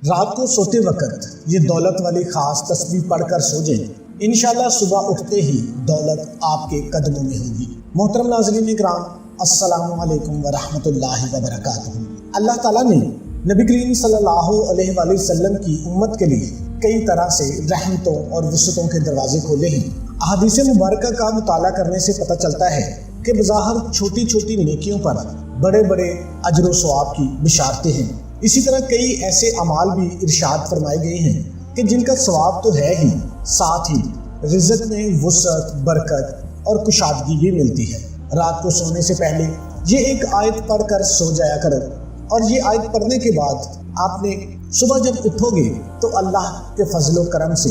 رات کو سوتے وقت یہ دولت والی خاص تسبیح پڑھ کر سو جائیں، انشاءاللہ صبح اٹھتے ہی دولت آپ کے قدموں میں ہوگی۔ محترم ناظرین اکرام، السلام علیکم ورحمۃ اللہ وبرکاتہ۔ اللہ تعالیٰ نے نبی کریم صلی اللہ علیہ وآلہ وسلم کی امت کے لیے کئی طرح سے رحمتوں اور وسعتوں کے دروازے کھولے ہیں۔ احادیث مبارکہ کا مطالعہ کرنے سے پتہ چلتا ہے کہ بظاہر چھوٹی چھوٹی نیکیوں پر بڑے بڑے اجر و ثواب کی بشارتیں ہیں۔ اسی طرح کئی ایسے اعمال بھی ارشاد فرمائے گئے ہیں کہ جن کا ثواب تو ہے ہی، ساتھ ہی رزق میں وسعت، برکت اور کشادگی بھی ملتی ہے۔ رات کو سونے سے پہلے یہ ایک آیت پڑھ کر سو جایا کرو، اور یہ آیت پڑھنے کے بعد آپ نے صبح جب اٹھو گے تو اللہ کے فضل و کرم سے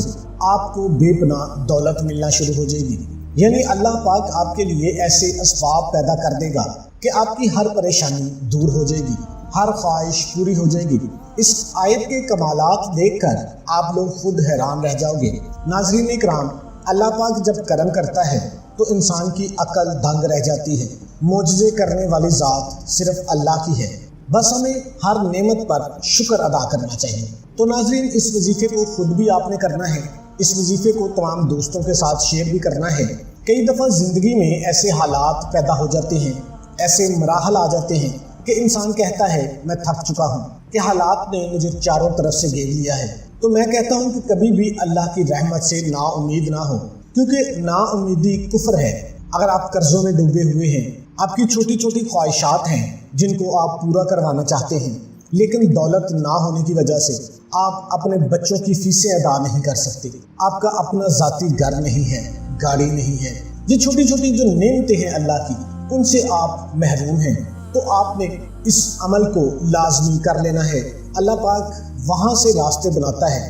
آپ کو بے پناہ دولت ملنا شروع ہو جائے گی۔ یعنی اللہ پاک آپ کے لیے ایسے اسباب پیدا کر دے گا کہ آپ کی ہر پریشانی دور ہو جائے گی، ہر خواہش پوری ہو جائے گی۔ اس آیت کے کمالات دیکھ کر آپ لوگ خود حیران رہ جاؤ گے۔ ناظرین اکرام، اللہ پاک جب کرم کرتا ہے تو انسان کی عقل دنگ رہ جاتی ہے۔ معجزے کرنے والی ذات صرف اللہ کی ہے، بس ہمیں ہر نعمت پر شکر ادا کرنا چاہیے۔ تو ناظرین، اس وظیفے کو خود بھی آپ نے کرنا ہے، اس وظیفے کو تمام دوستوں کے ساتھ شیئر بھی کرنا ہے۔ کئی دفعہ زندگی میں ایسے حالات پیدا ہو جاتے ہیں، ایسے مراحل آ جاتے ہیں کہ انسان کہتا ہے میں تھک چکا ہوں، کہ حالات نے مجھے چاروں طرف سے گھیر لیا ہے۔ تو میں کہتا ہوں کہ کبھی بھی اللہ کی رحمت سے نا امید نہ ہو، کیونکہ نا امیدی کفر ہے۔ اگر آپ قرضوں میں ڈوبے ہوئے ہیں، آپ کی چھوٹی چھوٹی خواہشات ہیں جن کو آپ پورا کروانا چاہتے ہیں، لیکن دولت نہ ہونے کی وجہ سے آپ اپنے بچوں کی فیسیں ادا نہیں کر سکتے، آپ کا اپنا ذاتی گھر نہیں ہے، گاڑی نہیں ہے، یہ چھوٹی چھوٹی جو نعمتیں ہیں اللہ کی، ان سے آپ محروم ہیں، تو آپ نے اس عمل کو لازمی کر لینا ہے۔ اللہ پاک وہاں سے راستے بناتا ہے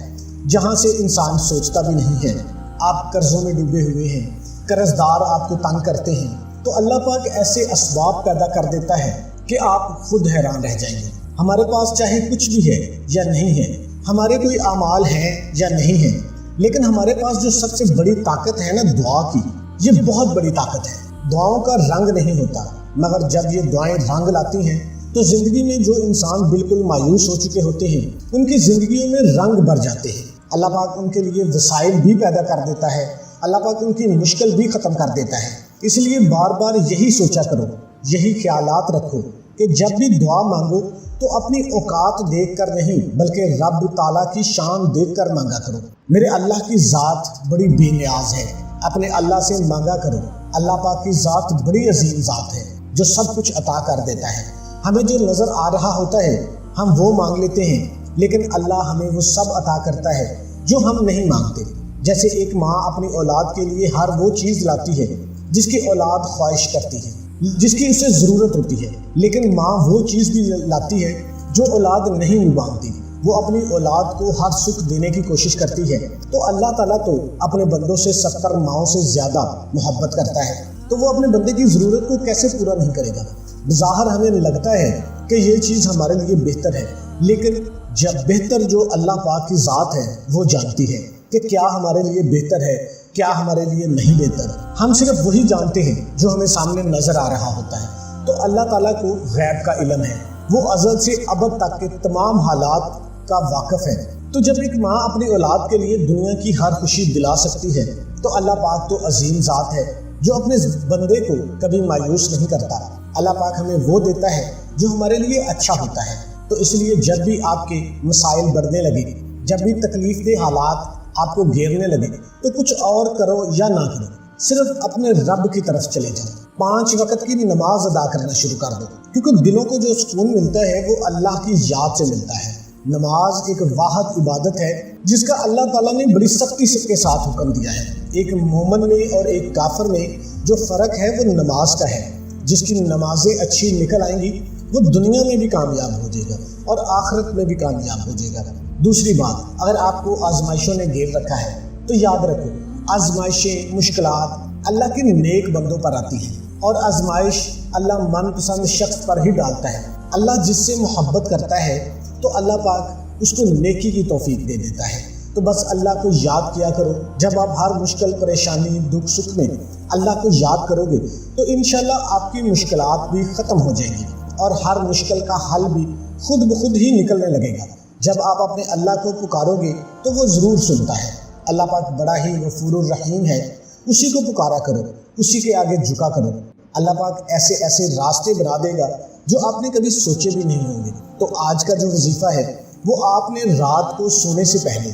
جہاں سے انسان سوچتا بھی نہیں ہے۔ آپ قرضوں میں ڈوبے ہوئے ہیں، قرض دار آپ کو تنگ کرتے ہیں، تو اللہ پاک ایسے اسباب پیدا کر دیتا ہے کہ آپ خود حیران رہ جائیں گے۔ ہمارے پاس چاہے کچھ بھی ہے یا نہیں ہے، ہمارے کوئی اعمال ہیں یا نہیں ہیں، لیکن ہمارے پاس جو سب سے بڑی طاقت ہے نا، دعا کی، یہ بہت بڑی طاقت ہے۔ دعاؤں کا رنگ نہیں ہوتا، مگر جب یہ دعائیں رنگ لاتی ہیں تو زندگی میں جو انسان بالکل مایوس ہو چکے ہوتے ہیں، ان کی زندگیوں میں رنگ بھر جاتے ہیں۔ اللہ پاک ان کے لیے وسائل بھی پیدا کر دیتا ہے، اللہ پاک ان کی مشکل بھی ختم کر دیتا ہے۔ اس لیے بار بار یہی سوچا کرو، یہی خیالات رکھو کہ جب بھی دعا مانگو تو اپنی اوقات دیکھ کر نہیں، بلکہ رب تعالیٰ کی شان دیکھ کر مانگا کرو۔ میرے اللہ کی ذات بڑی بے نیاز ہے، اپنے اللہ سے مانگا کرو۔ اللہ پاک کی ذات بڑی عظیم ذات ہے جو سب کچھ عطا کر دیتا ہے۔ ہمیں جو نظر آ رہا ہوتا ہے ہم وہ مانگ لیتے ہیں، لیکن اللہ ہمیں وہ سب عطا کرتا ہے جو ہم نہیں مانگتے۔ جیسے ایک ماں اپنی اولاد کے لیے ہر وہ چیز لاتی ہے جس کی اولاد خواہش کرتی ہے، جس کی اسے ضرورت ہوتی ہے، لیکن ماں وہ چیز بھی لاتی ہے جو اولاد نہیں مانگتی۔ وہ اپنی اولاد کو ہر سکھ دینے کی کوشش کرتی ہے۔ تو اللہ تعالیٰ تو اپنے بندوں سے 70 ماؤں سے زیادہ محبت کرتا ہے، تو وہ اپنے بندے کی ضرورت کو کیسے پورا نہیں کرے گا؟ بظاہر ہمیں لگتا ہے کہ یہ چیز ہمارے لیے بہتر ہے، لیکن جب بہتر جو اللہ پاک کی ذات ہے وہ جانتی ہے کہ کیا ہمارے لیے بہتر ہے، کیا ہمارے لیے نہیں بہتر۔ ہم صرف وہی جانتے ہیں جو ہمیں سامنے نظر آ رہا ہوتا ہے۔ تو اللہ تعالیٰ کو غیب کا علم ہے، وہ ازل سے ابد تک کے تمام حالات کا واقف ہے۔ تو جب ایک ماں اپنی اولاد کے لیے دنیا کی ہر خوشی دلا سکتی ہے، تو اللہ پاک تو عظیم ذات ہے جو اپنے بندے کو کبھی مایوس نہیں کرتا۔ اللہ پاک ہمیں وہ دیتا ہے جو ہمارے لیے اچھا ہوتا ہے۔ تو اس لیے جب بھی آپ کے مسائل بڑھنے لگے، جب بھی تکلیف دہ حالات آپ کو گھیرنے لگے، تو کچھ اور کرو یا نہ کرو، صرف اپنے رب کی طرف چلے جاؤ۔ 5 وقت کی نماز ادا کرنا شروع کر دو، کیونکہ دلوں کو جو سکون ملتا ہے وہ اللہ کی یاد سے ملتا ہے۔ نماز ایک واحد عبادت ہے جس کا اللہ تعالیٰ نے بڑی سختی کے ساتھ حکم دیا ہے۔ ایک مومن میں اور ایک کافر میں جو فرق ہے وہ نماز کا ہے۔ جس کی نمازیں اچھی نکل آئیں گی وہ دنیا میں بھی کامیاب ہو جائے گا اور آخرت میں بھی کامیاب ہو جائے گا۔ دوسری بات، اگر آپ کو آزمائشوں نے گھیر رکھا ہے تو یاد رکھو، آزمائشیں، مشکلات اللہ کے نیک بندوں پر آتی ہیں، اور آزمائش اللہ من پسند شخص پر ہی ڈالتا ہے۔ اللہ جس سے محبت کرتا ہے تو اللہ پاک اس کو نیکی کی توفیق دے دیتا ہے۔ تو بس اللہ کو یاد کیا کرو۔ جب آپ ہر مشکل، پریشانی، دکھ سکھ میں اللہ کو یاد کرو گے تو انشاءاللہ آپ کی مشکلات بھی ختم ہو جائیں گی اور ہر مشکل کا حل بھی خود بخود ہی نکلنے لگے گا۔ جب آپ اپنے اللہ کو پکارو گے تو وہ ضرور سنتا ہے۔ اللہ پاک بڑا ہی غفور الرحیم ہے، اسی کو پکارا کرو، اسی کے آگے جھکا کرو۔ اللہ پاک ایسے ایسے راستے بنا دے گا جو آپ نے کبھی سوچے بھی نہیں ہوں گے۔ تو آج کا جو وظیفہ ہے وہ آپ نے رات کو سونے سے پہلے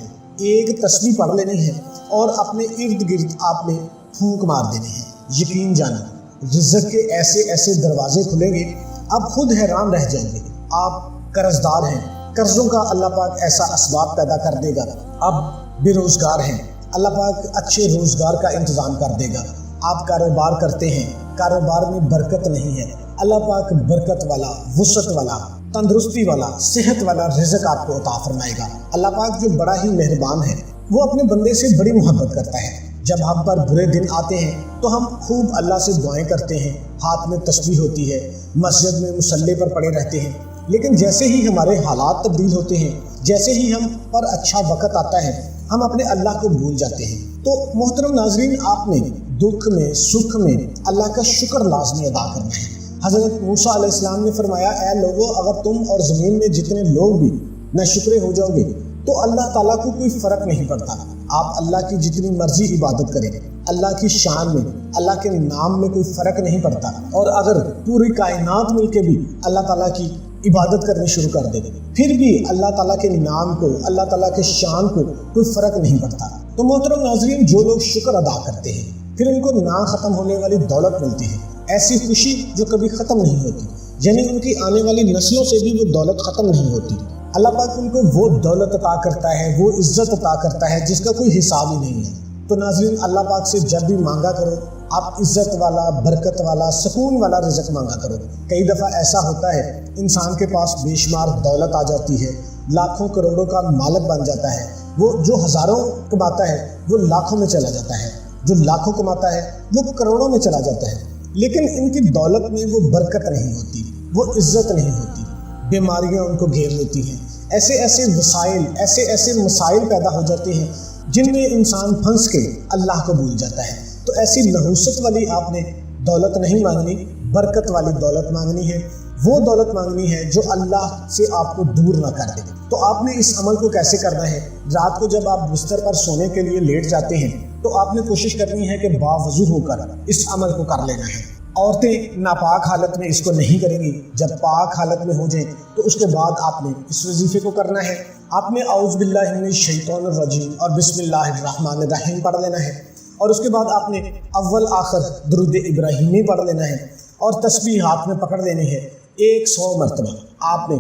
ایک تسبیح پڑھ لینی ہے اور اپنے ارد گرد آپ نے پھونک مار دینی ہے۔ یقین جانا رزق کے ایسے ایسے دروازے کھلیں گے، آپ خود حیران رہ جائیں گے۔ آپ قرض دار ہیں، قرضوں کا اللہ پاک ایسا اسباب پیدا کر دے گا۔ اب بے روزگار ہیں، اللہ پاک اچھے روزگار کا انتظام کر دے گا۔ آپ کاروبار کرتے ہیں، کاروبار میں برکت نہیں ہے، اللہ پاک برکت والا، وسعت والا، تندرستی والا، صحت والا رزق آپ کو عطا فرمائے گا۔ اللہ پاک جو بڑا ہی مہربان ہے، وہ اپنے بندے سے بڑی محبت کرتا ہے۔ جب ہم پر برے دن آتے ہیں تو ہم خوب اللہ سے دعائیں کرتے ہیں، ہاتھ میں تسبیح ہوتی ہے، مسجد میں مصلی پر پڑے رہتے ہیں، لیکن جیسے ہی ہمارے حالات تبدیل ہوتے ہیں، جیسے ہی ہم پر اچھا وقت آتا ہے، ہم اپنے اللہ کو بھول جاتے ہیں۔ تو محترم ناظرین، آپ نے دکھ میں سکھ میں اللہ کا شکر لازمی ادا کرنا ہے۔ حضرت موسیٰ علیہ السلام نے فرمایا، اے لوگو، اگر تم اور زمین میں جتنے لوگ بھی ناشکرے ہو جاؤ گے تو اللہ تعالیٰ کو کوئی فرق نہیں پڑتا۔ آپ اللہ کی جتنی مرضی عبادت کریں، اللہ کی شان میں، اللہ کے نام میں کوئی فرق نہیں پڑتا۔ اور اگر پوری کائنات مل کے بھی اللہ تعالیٰ کی عبادت کرنی شروع کر دے پھر بھی اللہ تعالیٰ کے نام کو، اللہ تعالیٰ کے شان کو کوئی فرق نہیں پڑتا۔ تو محترم ناظرین، جو لوگ شکر ادا کرتے ہیں پھر ان کو نہ ختم ہونے والی دولت ملتی ہے، ایسی خوشی جو کبھی ختم نہیں ہوتی، یعنی ان کی آنے والی نسلوں سے بھی وہ دولت ختم نہیں ہوتی۔ اللہ پاک ان کو وہ دولت عطا کرتا ہے، وہ عزت عطا کرتا ہے جس کا کوئی حساب ہی نہیں ہے۔ تو ناظرین، اللہ پاک سے جب بھی مانگا کرو، آپ عزت والا، برکت والا، سکون والا رزق مانگا کرو۔ کئی دفعہ ایسا ہوتا ہے انسان کے پاس بے شمار دولت آ جاتی ہے، لاکھوں کروڑوں کا مالک بن جاتا ہے، وہ جو ہزاروں کماتا ہے وہ لاکھوں میں چلا جاتا ہے، جو لاکھوں کماتا ہے وہ کروڑوں میں چلا جاتا ہے، لیکن ان کی دولت میں وہ برکت نہیں ہوتی، وہ عزت نہیں ہوتی، بیماریاں ان کو گھیر لیتی ہیں، ایسے ایسے وسائل، ایسے ایسے مسائل پیدا ہو جاتے ہیں جن میں انسان پھنس کے اللہ کو بھول جاتا ہے۔ تو ایسی نحوست والی آپ نے دولت نہیں مانگنی، برکت والی دولت مانگنی ہے، وہ دولت مانگنی ہے جو اللہ سے آپ کو دور نہ کر دے۔ تو آپ نے اس عمل کو کیسے کرنا ہے؟ رات کو جب آپ بستر پر سونے کے لیے لیٹ جاتے ہیں تو آپ نے کوشش کرنی ہے کہ باوضو ہو کر اس عمل کو کر لینا ہے۔ عورتیں ناپاک حالت میں اس کو نہیں کریں گی، جب پاک حالت میں ہو جائیں تو اس کے بعد آپ نے اس وظیفے کو کرنا ہے۔ آپ نے اعوذ باللہ من الشیطان الرجیم اور بسم اللہ الرحمن الرحیم پڑھ لینا ہے، اور اس کے بعد آپ نے اول آخر درود ابراہیمی پڑھ لینا ہے، اور تسبیح ہاتھ میں پکڑ لینی ہے 100 مرتبہ۔ آپ نے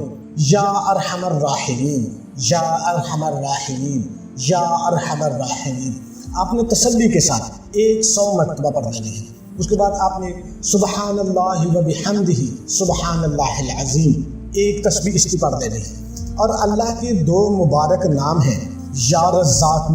یا ارحم الراحمین، یا ارحم الراحمین، یا ارحم الراحمین آپ نے تسلی کے ساتھ 100 مرتبہ پڑھ لینی ہے۔ اس کے بعد آپ نے سبحان اللہ و بحمدہ سبحان اللہ العظیم ایک تسبیح اس کی پڑھ لینی ہے، اور اللہ کے 2 مبارک نام ہیں یا رزاق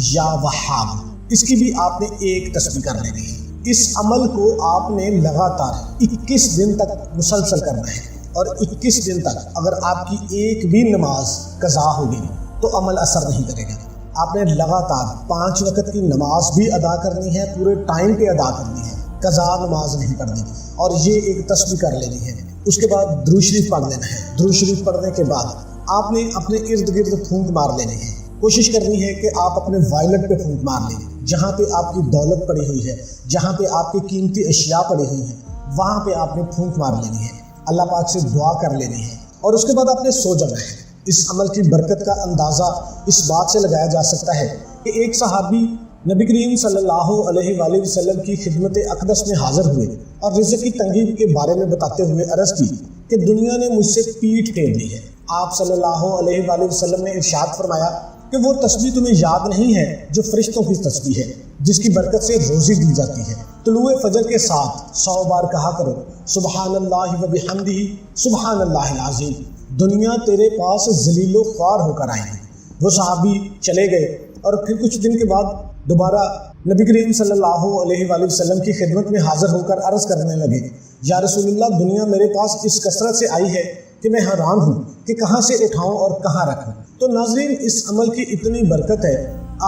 یا وہاب، اس کی بھی آپ نے ایک تسبیح کر لینی ہے۔ اس عمل کو آپ نے لگاتار 21 دن تک مسلسل کرنا ہے، اور 21 دن تک اگر آپ کی ایک بھی نماز قضا ہوگی تو عمل اثر نہیں کرے گا۔ آپ نے لگاتار 5 وقت کی نماز بھی ادا کرنی ہے، پورے ٹائم پہ ادا کرنی ہے، قضا نماز نہیں پڑھنی، اور یہ ایک تسبیح کر لینی ہے۔ اس کے بعد درود شریف پڑھ لینا ہے۔ درود شریف پڑھنے کے بعد آپ نے اپنے ارد گرد پھونک مار لینی ہے۔ کوشش کرنی ہے کہ آپ اپنے وائلٹ پہ پھونک مار لیں، جہاں پہ آپ کی دولت پڑی ہوئی ہے، جہاں پہ آپ کی قیمتی اشیاء پڑی ہوئی ہیں، وہاں پہ آپ نے پھونک مار لینی ہے، اللہ پاک سے دعا کر لینی ہے، اور اس کے بعد آپ نے سو جانا ہے۔ اس عمل کی برکت کا اندازہ اس بات سے لگایا جا سکتا ہے کہ ایک صحابی نبی کریم صلی اللہ علیہ وآلہ وسلم کی خدمت اقدس میں حاضر ہوئے اور رزق کی تنگی کے بارے میں بتاتے ہوئے عرض کی کہ دنیا نے مجھ سے پیٹھ پھیر لی ہے۔ آپ صلی اللہ علیہ وآلہ وسلم نے ارشاد فرمایا کہ وہ تسبیح تمہیں یاد نہیں ہے جو فرشتوں کی تسبیح ہے، جس کی برکت سے روزی دی جاتی ہے۔ طلوع فجر کے ساتھ 100 بار کہا کرو سبحان اللہ و بحمدہ سبحان اللہ العظیم، دنیا تیرے پاس ذلیل و خوار ہو کر آئے گی۔ وہ صحابی چلے گئے اور پھر کچھ دن کے بعد دوبارہ نبی کریم صلی اللہ علیہ وآلہ وسلم کی خدمت میں حاضر ہو کر عرض کرنے لگے، یا رسول اللہ، دنیا میرے پاس اس کثرت سے آئی ہے کہ میں حیران ہوں کہ کہاں سے اٹھاؤں اور کہاں رکھوں۔ تو ناظرین، اس عمل کی اتنی برکت ہے،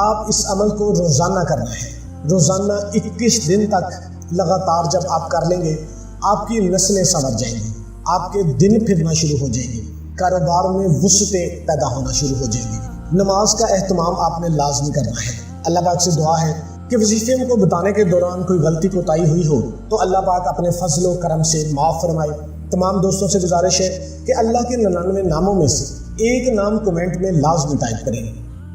آپ اس عمل کو روزانہ کرنا ہے۔ روزانہ 21 دن تک لگاتار جب آپ کر لیں گے، آپ کی نسلیں سنور جائیں گی، آپ کے دن پھرنا شروع ہو جائیں گے، کاروبار میں وسعتیں پیدا ہونا شروع ہو جائیں گی۔ نماز کا اہتمام آپ نے لازمی کرنا ہے۔ اللہ پاک سے دعا ہے کہ وظیفے کو بتانے کے دوران کوئی غلطی کوتاہی ہوئی ہو تو اللہ پاک اپنے فضل و کرم سے معاف فرمائے۔ تمام دوستوں سے گزارش ہے کہ اللہ کے 99 ناموں میں سے ایک نام کمنٹ میں لازمی ٹائپ کریں۔